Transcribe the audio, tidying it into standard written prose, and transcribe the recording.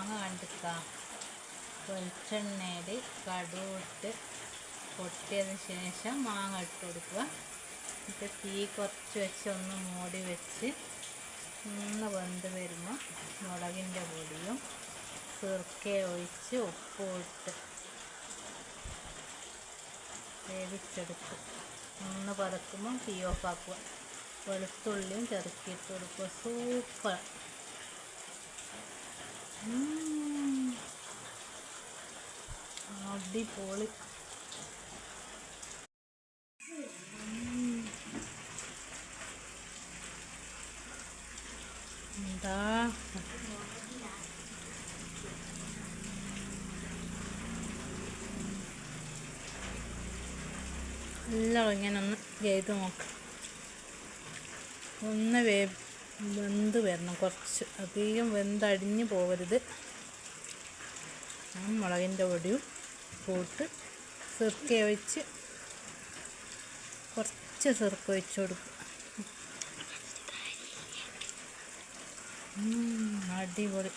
മാങ്ങ കണ്ടിക്കാം. വെളിച്ചെണ്ണയിൽ കടുവിട്ട് പൊട്ടിയതിന് ശേഷം മാങ്ങ ഇട്ട് കൊടുക്കുക. എന്നിട്ട് തീ കുറച്ച് വെച്ച് ഒന്ന് മൂടി വെച്ച് ഒന്ന് വെന്ത് വരുമ്പോൾ മുളകിൻ്റെ പൊടിയും സിർക്ക ഒഴിച്ച് ഉപ്പും ഇട്ട് വേവിച്ചെടുത്ത് ഒന്ന് പതക്കുമ്പോൾ തീ ഓഫാക്കുക. വെളുത്തുള്ളിയും ചെറുക്കിയിട്ട് കൊടുക്കുക. സൂപ്പർ. അടിപൊളി. എന്താ എല്ലാം ഇങ്ങനെ ഒന്ന് ചെയ്ത് നോക്ക്. ഒന്ന് വെന്ത് വരണം, കുറച്ച് അധികം വെന്തടിഞ്ഞ് പോകരുത്. മുളകിൻ്റെ പൊടിയും കൂട്ട് സിർക്ക ഒഴിച്ച് കുറച്ച് സിർക്ക ഒഴിച്ച് കൊടുക്കും. അടിപൊളി.